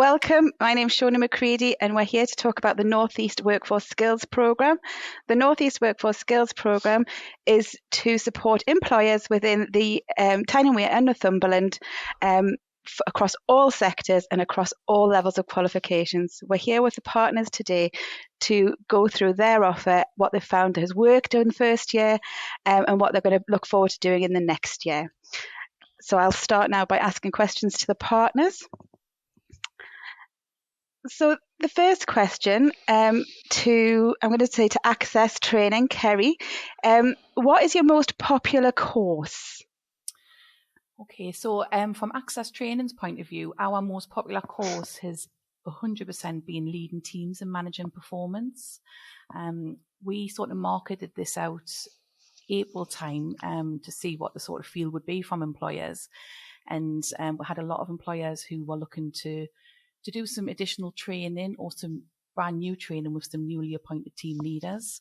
Welcome. My name's Shona McCreedy, and we're here to talk about the North East Workforce Skills Programme. The North East Workforce Skills Programme is to support employers within the Tyne and Wear and Northumberland across all sectors and across all levels of qualifications. We're here with the partners today to go through their offer, what they've found has worked in the first year, and what they're going to look forward to doing in the next year. So I'll start now by asking questions to the partners. So the first question to Access Training, Kerry, what is your most popular course? Okay, so from Access Training's point of view, our most popular course has 100% been leading teams and managing performance. We sort of marketed this out April time to see what the sort of feel would be from employers, and we had a lot of employers who were looking to do some additional training or some brand new training with some newly appointed team leaders.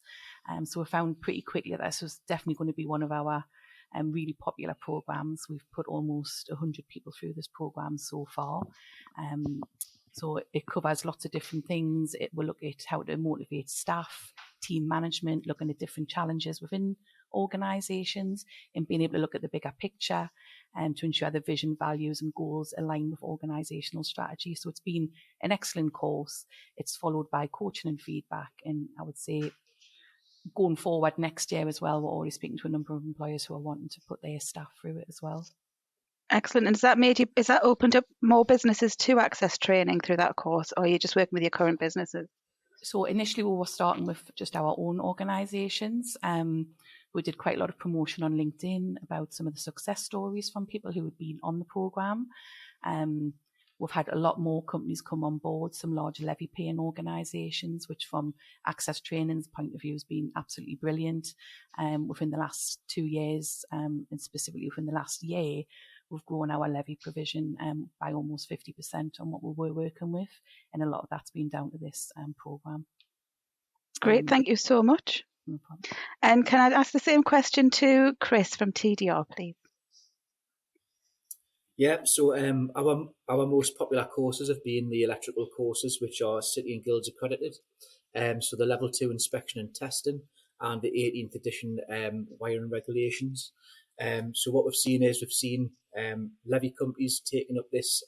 So we found pretty quickly that this was definitely going to be one of our really popular programs. We've put almost 100 people through this program so far. So it covers lots of different things. It will look at how to motivate staff, team management, looking at different challenges within organisations and being able to look at the bigger picture and to ensure the vision, values and goals align with organisational strategy. So it's been an excellent course. It's followed by coaching and feedback. And I would say going forward next year as well, we're already speaking to a number of employers who are wanting to put their staff through it as well. Excellent. And has that opened up more businesses to access training through that course, or are you just working with your current businesses? So initially we were starting with just our own organisations. We did quite a lot of promotion on LinkedIn about some of the success stories from people who had been on the programme. We've had a lot more companies come on board, some large levy paying organisations, which from Access Training's point of view has been absolutely brilliant. Within the last 2 years, and specifically within the last year, we've grown our levy provision by almost 50% on what we were working with. And a lot of that's been down to this programme. Great, thank you so much. No problem. And can I ask the same question to Chris from TDR, please? Yeah, so our most popular courses have been the electrical courses, which are City and Guilds accredited. So the Level 2 inspection and testing and the 18th edition wiring regulations. So what we've seen levy companies taking up this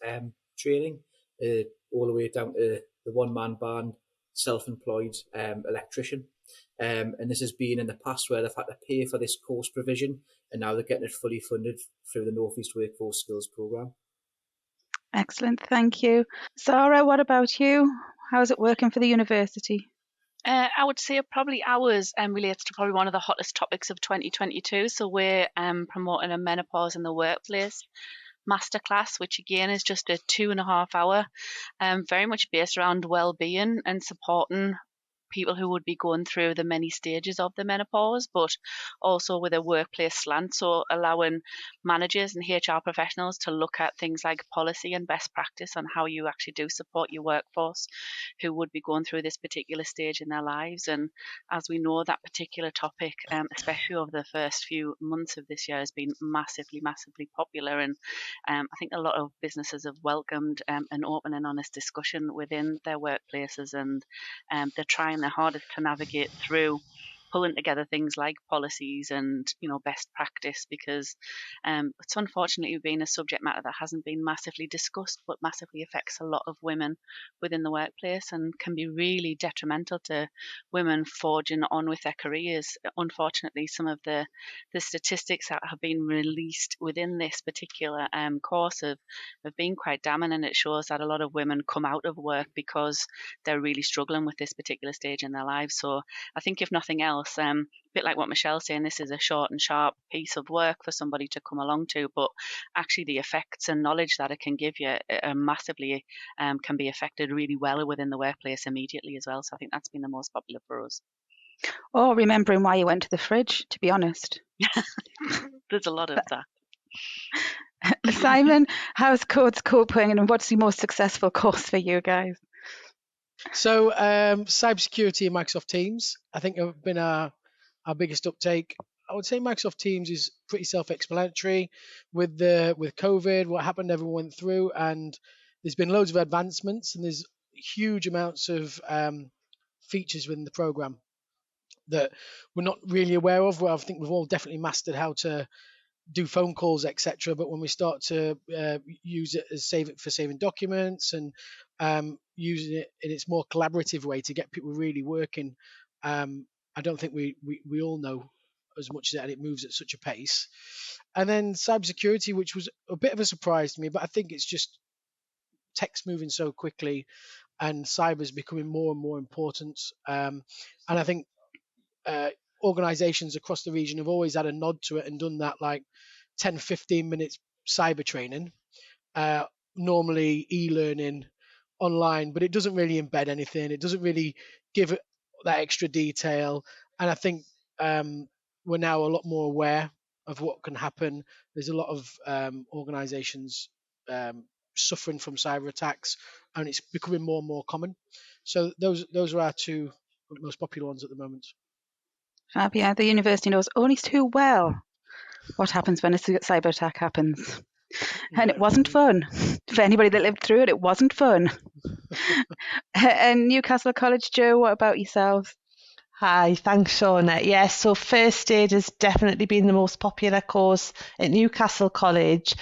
training all the way down to the one-man band, self-employed electrician. And this has been in the past where they've had to pay for this course provision, and now they're getting it fully funded through the North East Workforce Skills Programme. Excellent, thank you. Sara, what about you? How's it working for the university? I would say probably ours relates to probably one of the hottest topics of 2022. So we're promoting a menopause in the workplace masterclass, which again is just a 2.5 hour, very much based around well-being and supporting people who would be going through the many stages of the menopause, but also with a workplace slant, so allowing managers and HR professionals to look at things like policy and best practice on how you actually do support your workforce who would be going through this particular stage in their lives. And as we know, that particular topic, especially over the first few months of this year, has been massively popular, and I think a lot of businesses have welcomed an open and honest discussion within their workplaces, and they're trying their hardest to navigate through pulling together things like policies and best practice, because it's unfortunately been a subject matter that hasn't been massively discussed but massively affects a lot of women within the workplace and can be really detrimental to women forging on with their careers. Unfortunately, some of the statistics that have been released within this particular course have been quite damning, and it shows that a lot of women come out of work because they're really struggling with this particular stage in their lives. So I think if nothing else, a bit like what Michelle's saying, this is a short and sharp piece of work for somebody to come along to, but actually the effects and knowledge that it can give you are massively can be affected really well within the workplace immediately as well. So I think that's been the most popular for us. Or remembering why you went to the fridge, to be honest. There's a lot of that. Simon, how's Codes coping and what's the most successful course for you guys? So cybersecurity and Microsoft Teams, I think, have been our biggest uptake. I would say Microsoft Teams is pretty self-explanatory with COVID, what happened, everyone went through, and there's been loads of advancements, and there's huge amounts of features within the program that we're not really aware of. Well, I think we've all definitely mastered how to do phone calls, etc. But when we start to use it as saving documents and using it in its more collaborative way to get people really working, I don't think we all know as much as it, and it moves at such a pace. And then cybersecurity, which was a bit of a surprise to me, but I think it's just tech's moving so quickly, and cyber is becoming more and more important. And I think organizations across the region have always had a nod to it and done that, like 10-15 minutes cyber training, normally e-learning online, but it doesn't really embed anything. It doesn't really give it that extra detail. And I think we're now a lot more aware of what can happen. There's a lot of organizations suffering from cyber attacks, and it's becoming more and more common. So those are our two most popular ones at the moment. Fab, yeah, the university knows only too well what happens when a cyber attack happens. And it wasn't fun. For anybody that lived through it, it wasn't fun. And Newcastle College, Joe, what about yourselves? Hi, thanks, Shona. Yes, so first aid has definitely been the most popular course at Newcastle College.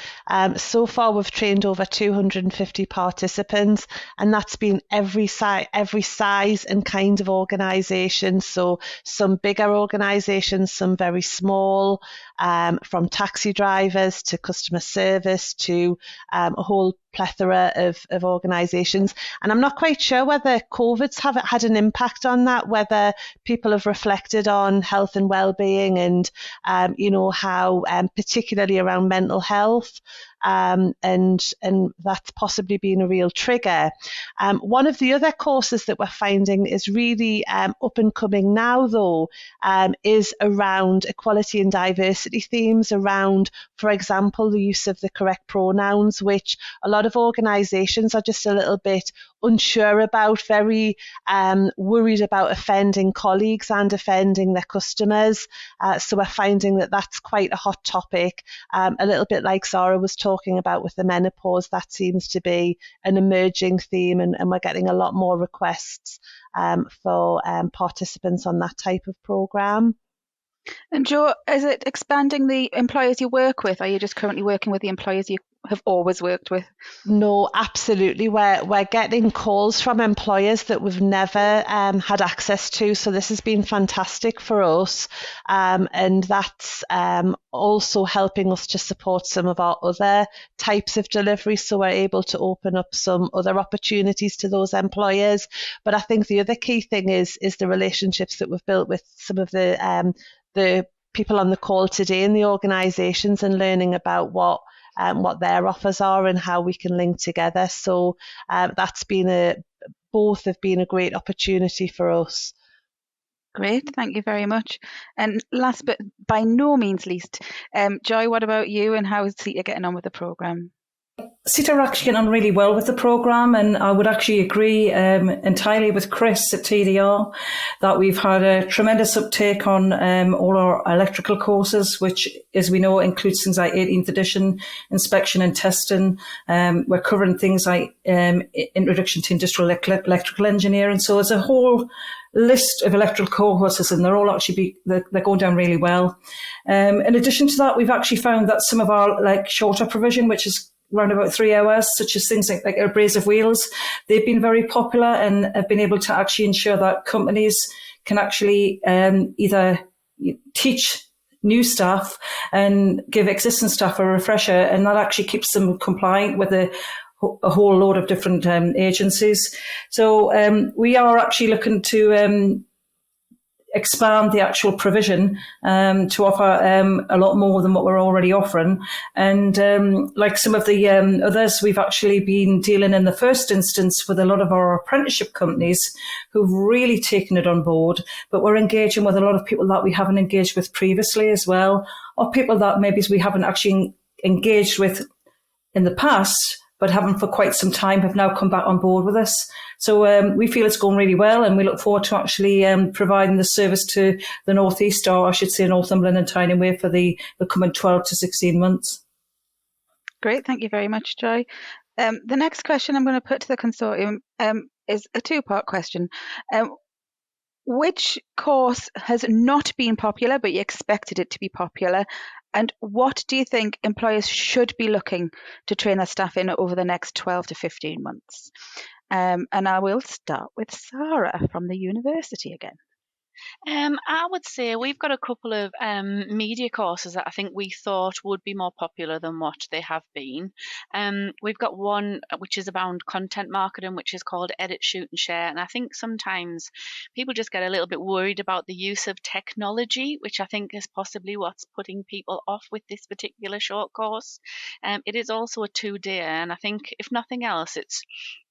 So far, we've trained over 250 participants, and that's been every size and kind of organisation. So some bigger organisations, some very small, from taxi drivers to customer service to a whole plethora of organisations. And I'm not quite sure whether COVID's have had an impact on that, whether people have reflected on health and well-being and, how particularly around mental health, and that's possibly been a real trigger. One of the other courses that we're finding is really up and coming now, though, is around equality and diversity themes, around, for example, the use of the correct pronouns, which a lot of organisations are just a little bit unsure about, very worried about offending colleagues and offending their customers. So we're finding that that's quite a hot topic, a little bit like Sara was talking about with the menopause. That seems to be an emerging theme, and we're getting a lot more requests for participants on that type of programme. And Joe, is it expanding the employers you work with? Are you just currently working with the employers you have always worked with? No, absolutely. We're getting calls from employers that we've never had access to. So this has been fantastic for us. And that's also helping us to support some of our other types of delivery. So we're able to open up some other opportunities to those employers. But I think the other key thing is the relationships that we've built with some of the people on the call today in the organisations, and learning about what their offers are and how we can link together. So that's been both have been a great opportunity for us. Great, thank you very much. And last but by no means least, Joy, what about you, and how is Seta getting on with the programme? Seta are actually getting on really well with the programme, and I would actually agree entirely with Chris at TDR that we've had a tremendous uptake on all our electrical courses, which, as we know, includes things like 18th edition, inspection and testing. We're covering things like introduction to industrial electrical engineering. So there's a whole list of electrical courses, and they're all actually they're going down really well. In addition to that, we've actually found that some of our shorter provision, which is around about 3 hours, such as things like abrasive wheels, they've been very popular and have been able to actually ensure that companies can actually either teach new staff and give existing staff a refresher, and that actually keeps them compliant with a whole load of different agencies. So we are actually looking to expand the actual provision to offer a lot more than what we're already offering. And like some of the others, we've actually been dealing in the first instance with a lot of our apprenticeship companies who've really taken it on board, but we're engaging with a lot of people that we haven't engaged with previously as well, or people that maybe we haven't actually engaged with in the past, but haven't for quite some time, have now come back on board with us. So we feel it's going really well, and we look forward to actually providing the service to the North East, or I should say Northumberland and Tyne-and-Wear, for the coming 12 to 16 months. Great, thank you very much, Joy. The next question I'm going to put to the consortium is a two-part question. Which course has not been popular, but you expected it to be popular? And what do you think employers should be looking to train their staff in over the next 12 to 15 months? And I will start with Sara from the university again. I would say we've got a couple of media courses that I think we thought would be more popular than what they have been. We've got one which is around content marketing, which is called Edit, Shoot and Share. And I think sometimes people just get a little bit worried about the use of technology, which I think is possibly what's putting people off with this particular short course. It is also a 2-day, and I think if nothing else, it's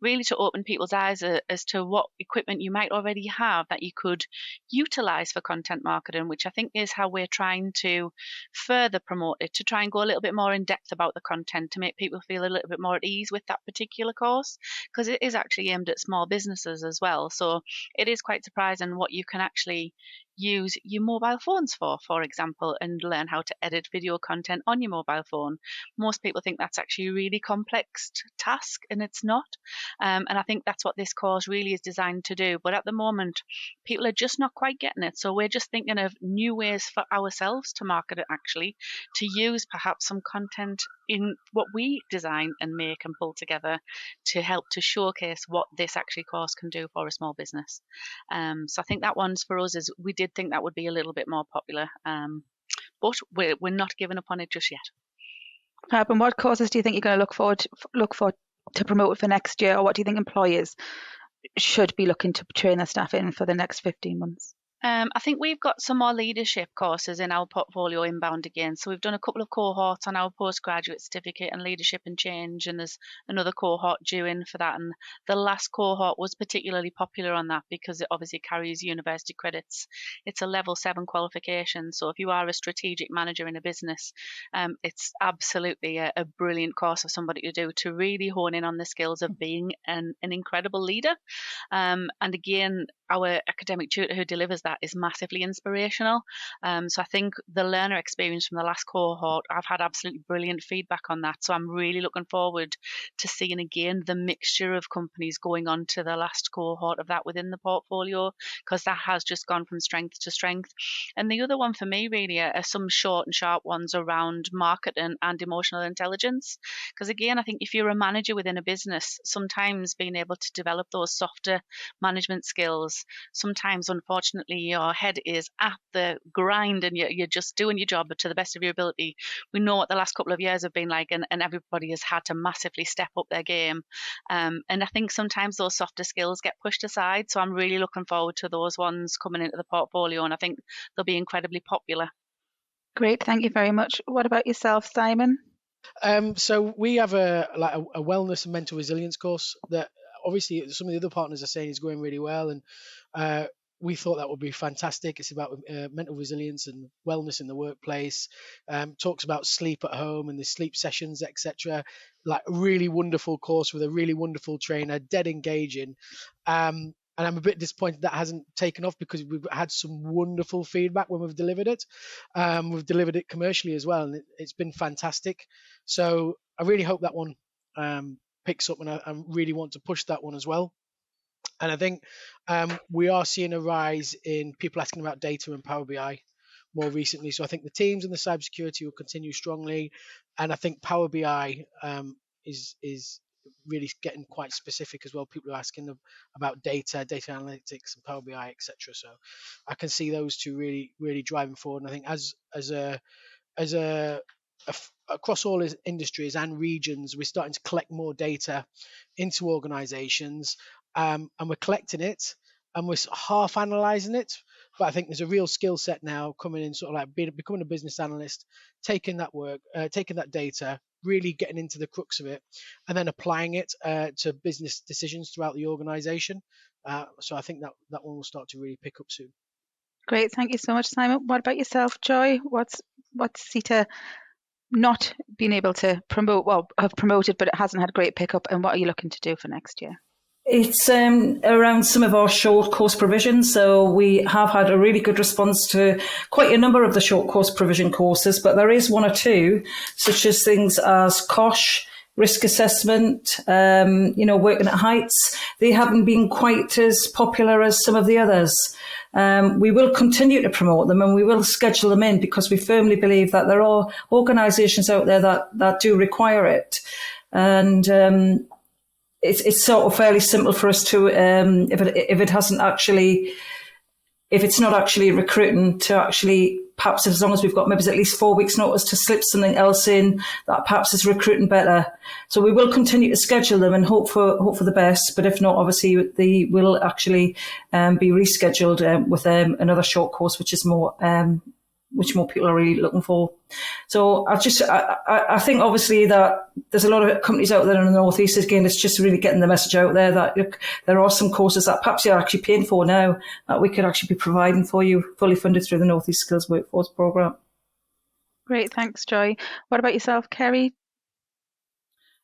really to open people's eyes as to what equipment you might already have that you could utilize for content marketing, which I think is how we're trying to further promote it, to try and go a little bit more in depth about the content, to make people feel a little bit more at ease with that particular course, because it is actually aimed at small businesses as well. So it is quite surprising what you can actually use your mobile phones for example, and learn how to edit video content on your mobile phone. Most people think that's actually a really complex task, and it's not. And I think that's what this course really is designed to do. But at the moment, people are just not quite getting it. So we're just thinking of new ways for ourselves to market it, actually, to use perhaps some content in what we design and make and pull together to help to showcase what this actually course can do for a small business. So I think that one's for us, is we did think that would be a little bit more popular, but we're not giving up on it just yet. Fab, and what courses do you think you're going to look for to promote for next year, or what do you think employers should be looking to train their staff in for the next 15 months? I think we've got some more leadership courses in our portfolio inbound again. So we've done a couple of cohorts on our postgraduate certificate in leadership and change, and there's another cohort due in for that. And the last cohort was particularly popular on that because it obviously carries university credits. It's a level 7 qualification. So if you are a strategic manager in a business, it's absolutely a brilliant course for somebody to do, to really hone in on the skills of being an incredible leader. And again, our academic tutor who delivers that is massively inspirational. So I think the learner experience from the last cohort, I've had absolutely brilliant feedback on that. So I'm really looking forward to seeing again the mixture of companies going on to the last cohort of that within the portfolio, because that has just gone from strength to strength. And the other one for me really are some short and sharp ones around marketing and emotional intelligence. Because again, I think if you're a manager within a business, sometimes being able to develop those softer management skills, sometimes unfortunately your head is at the grind and you're just doing your job to the best of your ability. We know what the last couple of years have been like, and everybody has had to massively step up their game. And I think sometimes those softer skills get pushed aside. So I'm really looking forward to those ones coming into the portfolio, and I think they'll be incredibly popular. Great, thank you very much. What about yourself, Simon? So we have a wellness and mental resilience course that obviously some of the other partners are saying is going really well, and we thought that would be fantastic. It's about mental resilience and wellness in the workplace. Talks about sleep at home and the sleep sessions, etc. Like a really wonderful course with a really wonderful trainer, dead engaging. And I'm a bit disappointed that hasn't taken off, because we've had some wonderful feedback when we've delivered it. We've delivered it commercially as well, and it's been fantastic. So I really hope that one picks up, and I really want to push that one as well. And I think we are seeing a rise in people asking about data and Power BI more recently. So I think the teams and the cybersecurity will continue strongly, and I think Power BI is really getting quite specific as well. People are asking about data analytics and Power BI, etc. So I can see those two really driving forward. And I think as across all industries and regions, we're starting to collect more data into organizations, and we're collecting it and we're half analyzing it. But I think there's a real skill set now coming in, sort of like becoming a business analyst, taking that work, taking that data, really getting into the crux of it, and then applying it to business decisions throughout the organization. So I think that one will start to really pick up soon. Great, thank you so much, Simon. What about yourself, Joy? What's Seta not been able to promote, well, have promoted, but it hasn't had great pickup, and what are you looking to do for next year? It's around some of our short course provisions. So we have had a really good response to quite a number of the short course provision courses, but there is one or two, such as things as COSH, risk assessment, working at heights, they haven't been quite as popular as some of the others. We will continue to promote them and we will schedule them in because we firmly believe that there are organisations out there that do require it. And it's sort of fairly simple for us to, if it's not actually recruiting, to actually, perhaps as long as we've got maybe at least 4 weeks notice, to slip something else in that perhaps is recruiting better. So we will continue to schedule them and hope for the best. But if not, obviously they will actually be rescheduled with another short course, which more people are really looking for. So I think obviously that there's a lot of companies out there in the North East, again, it's just really getting the message out there that look, there are some courses that perhaps you're actually paying for now that we could actually be providing for you, fully funded through the North East Skills Workforce Programme. Great, thanks, Joy. What about yourself, Kerry?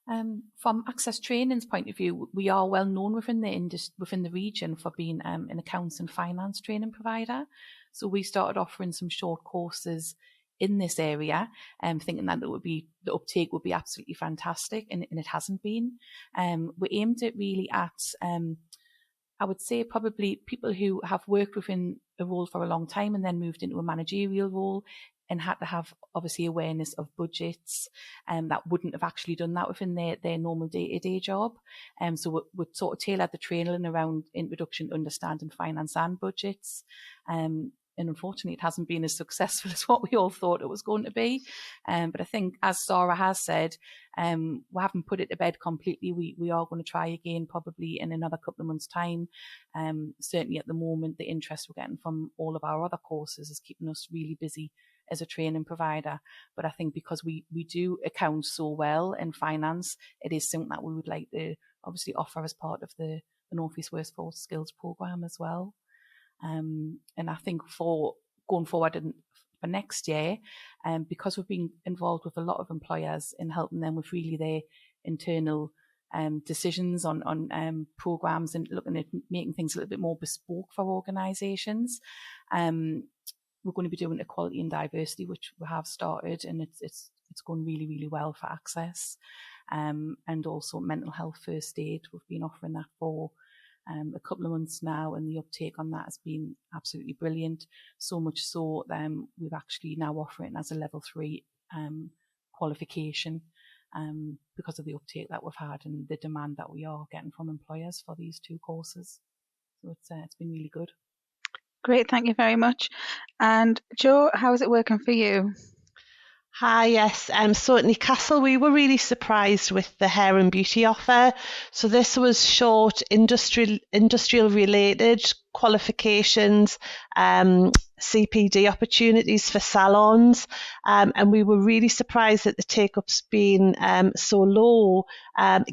From Access Training's point of view, we are well known within the region for being an accounts and finance training provider. So we started offering some short courses in this area, thinking that the uptake would be absolutely fantastic, and it hasn't been. We aimed it really at, I would say, probably people who have worked within a role for a long time and then moved into a managerial role and had to have obviously awareness of budgets, that wouldn't have actually done that within their normal day-to-day job. So we sort of tailored the training around introduction to understanding finance and budgets. And unfortunately, it hasn't been as successful as what we all thought it was going to be. But I think, as Sara has said, we haven't put it to bed completely. We are going to try again probably in another couple of months' time. Certainly at the moment, the interest we're getting from all of our other courses is keeping us really busy as a training provider. But I think because we do account so well in finance, it is something that we would like to obviously offer as part of the North East Workforce Skills Programme as well. And I think for going forward for next year, because we've been involved with a lot of employers in helping them with really their internal decisions on programmes and looking at making things a little bit more bespoke for organisations, we're going to be doing equality and diversity, which we have started, and it's going really, really well for Access, and also mental health first aid. We've been offering that for a couple of months now, and the uptake on that has been absolutely brilliant. So much so we've actually now offering it as a level 3 qualification because of the uptake that we've had and the demand that we are getting from employers for these 2 courses. So it's been really good. Great, thank you very much. And Jo, how is it working for you? Hi, yes. So at Newcastle, we were really surprised with the hair and beauty offer. So this was short industrial related qualifications, CPD opportunities for salons, and we were really surprised that the take-up's been so low,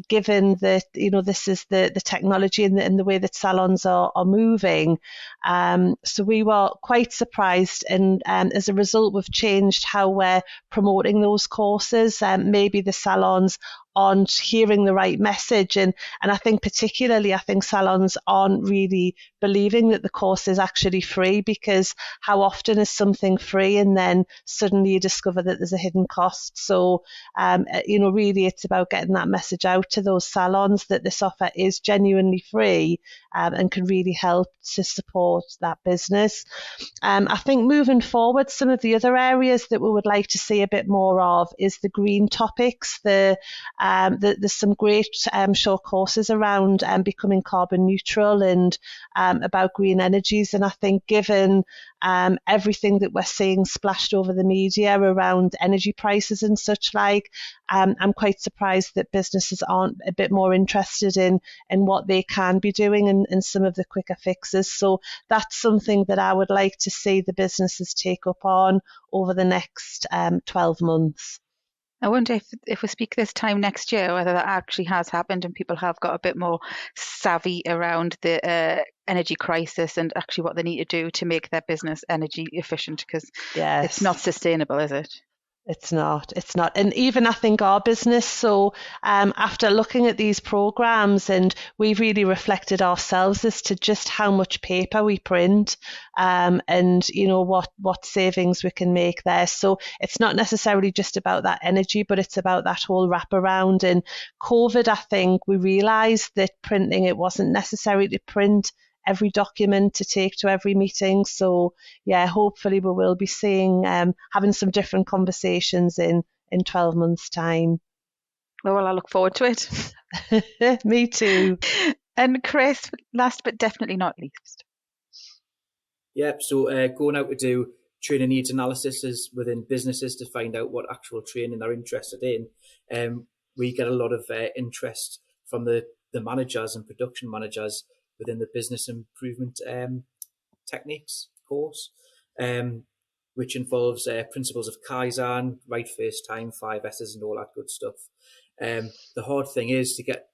given that this is the technology and the way that salons are moving. So we were quite surprised, and as a result, we've changed how we're promoting those courses. Maybe the salons aren't hearing the right message, and I think particularly salons aren't really believing that the course is actually free, because how often is something free and then suddenly you discover that there's a hidden cost? So really it's about getting that message out to those salons that this offer is genuinely free, and can really help to support that business. I think moving forward, some of the other areas that we would like to see a bit more of is the green topics. There's some great short courses around becoming carbon neutral and about green energies. And I think given everything that we're seeing splashed over the media around energy prices and such like, I'm quite surprised that businesses aren't a bit more interested in what they can be doing and some of the quicker fixes. So that's something that I would like to see the businesses take up on over the next 12 months. I wonder if we speak this time next year, whether that actually has happened and people have got a bit more savvy around the energy crisis and actually what they need to do to make their business energy efficient, because it's not sustainable, is it? It's not. And even I think our business, so after looking at these programs, and we really reflected ourselves as to just how much paper we print, and what savings we can make there. So it's not necessarily just about that energy, but it's about that whole wraparound. And COVID, I think we realised that printing, it wasn't necessary to print every document to take to every meeting. So yeah, hopefully we will be seeing having some different conversations in 12 months' time. Well, I look forward to it. Me too. And Chris, last but definitely not least. Yep, so going out to do training needs analysis within businesses to find out what actual training they're interested in. We get a lot of interest from the managers and production managers within the business improvement techniques course, which involves principles of Kaizen, right first time, 5 S's and all that good stuff. The hard thing is to get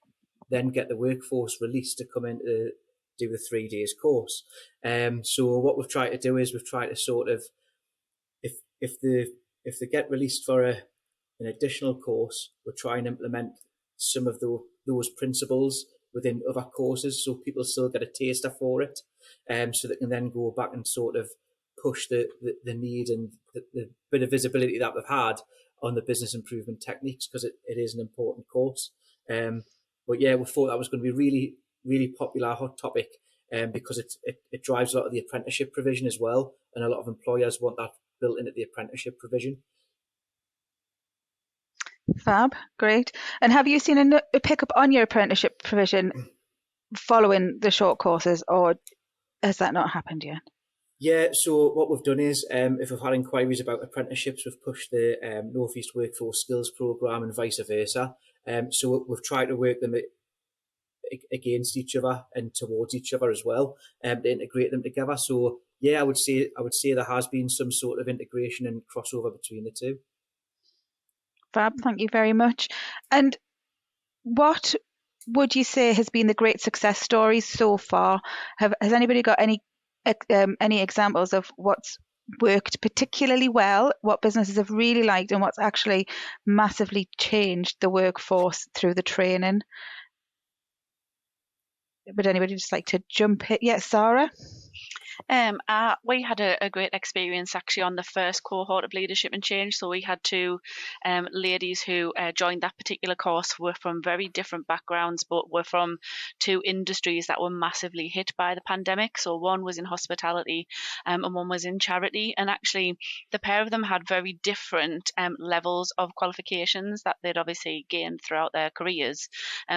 the workforce released to come in to do the 3 days course. So what we've tried to do is we've tried to sort of, if they get released for an additional course, we'll try and implement some of those principles within other courses, so people still get a taster for it, so they can then go back and sort of push the need and the bit of visibility that they've had on the business improvement techniques, because it is an important course. But yeah, we thought that was going to be really, really popular, hot topic, because it drives a lot of the apprenticeship provision as well, and a lot of employers want that built into the apprenticeship provision. Fab, great. And have you seen a pickup on your apprenticeship provision following the short courses, or has that not happened yet? Yeah, so what we've done is, if we've had inquiries about apprenticeships, we've pushed the North East Workforce Skills Programme and vice versa. So we've tried to work them against each other and towards each other as well, to integrate them together. So yeah, I would say there has been some sort of integration and crossover between the two. Fab, thank you very much. And what would you say has been the great success stories so far? Has anybody got any examples of what's worked particularly well, what businesses have really liked, and what's actually massively changed the workforce through the training? Would anybody just like to jump in? Yeah, Sara? We had a great experience actually on the first cohort of Leadership and Change. So we had two ladies who joined that particular course, were from very different backgrounds, but were from two industries that were massively hit by the pandemic. So one was in hospitality and one was in charity. And actually the pair of them had very different levels of qualifications that they'd obviously gained throughout their careers.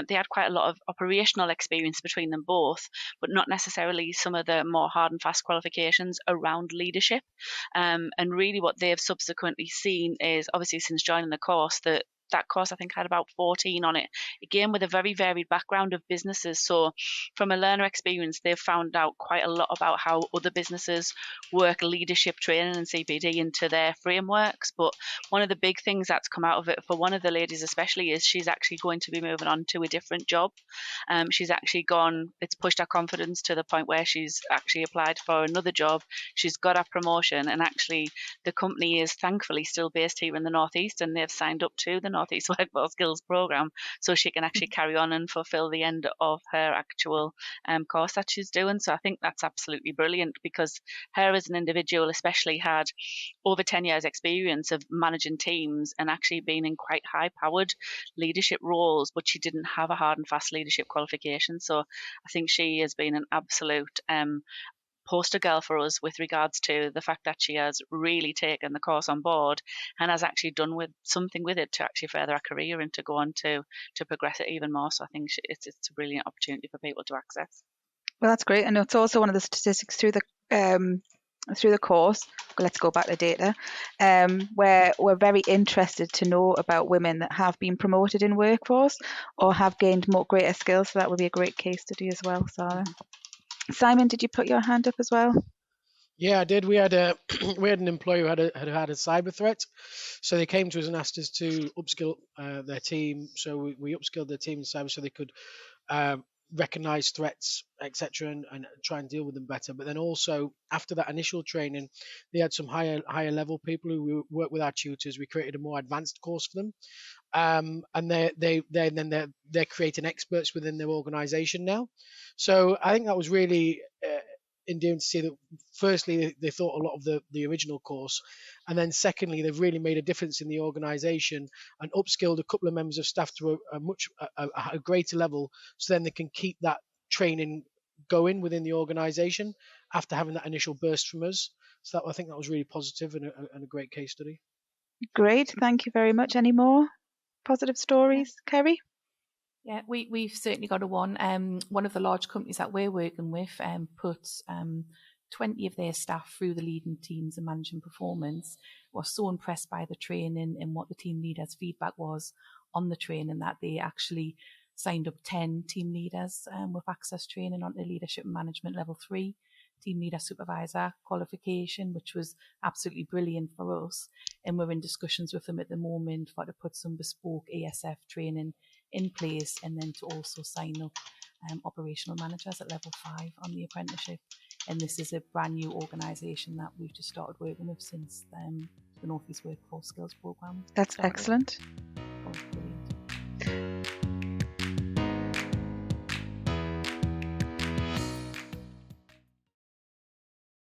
They had quite a lot of operational experience between them both, but not necessarily some of the more hard and fast qualifications around leadership. And really what they've subsequently seen is, obviously since joining the course, that course I think had about 14 on it, again with a very varied background of businesses. So from a learner experience, they've found out quite a lot about how other businesses work leadership training and CPD into their frameworks. But one of the big things that's come out of it for one of the ladies especially is she's actually going to be moving on to a different job. She's actually it's pushed her confidence to the point where she's actually applied for another job. She's got a promotion, and actually the company is thankfully still based here in the Northeast, and they've signed up to the North East Workforce Skills Programme, so she can actually carry on and fulfil the end of her actual course that she's doing. So I think that's absolutely brilliant, because her as an individual especially had over 10 years experience of managing teams and actually being in quite high powered leadership roles, but she didn't have a hard and fast leadership qualification. So I think she has been an absolute poster girl for us with regards to the fact that she has really taken the course on board and has actually done with something with it to actually further her career and to go on to progress it even more. So I think it's a brilliant opportunity for people to access. Well, that's great. And it's also one of the statistics through the course. Let's go back to data, where we're very interested to know about women that have been promoted in workforce or have gained more greater skills. So that would be a great case study as well, Sara. Simon, did you put your hand up as well? Yeah, I did. We had an employee who had a cyber threat, so they came to us and asked us to upskill their team. So we upskilled their team in cyber so they could recognize threats, etc., and try and deal with them better. But then also after that initial training, they had some higher level people who work with our tutors. We created a more advanced course for them, and they're creating experts within their organisation now. So I think that was really endearing to see that. Firstly, they thought a lot of the original course, and then secondly, they've really made a difference in the organisation and upskilled a couple of members of staff to a greater level, so then they can keep that training going within the organisation after having that initial burst from us. So I think that was really positive and a great case study. Great, thank you very much. Any more positive stories, Kerry? Yeah, we've certainly got a one. One of the large companies that we're working with put 20 of their staff through the leading teams and managing performance. Was so impressed by the training and what the team leaders' feedback was on the training that they actually signed up 10 team leaders with access training onto leadership and management level 3 team leader supervisor qualification, which was absolutely brilliant for us. And we're in discussions with them at the moment for to put some bespoke ESF training in place, and then to also sign up operational managers at level 5 on the apprenticeship. And this is a brand new organisation that we've just started working with since the North East Workforce Skills Programme. That's started. excellent. Oh, brilliant.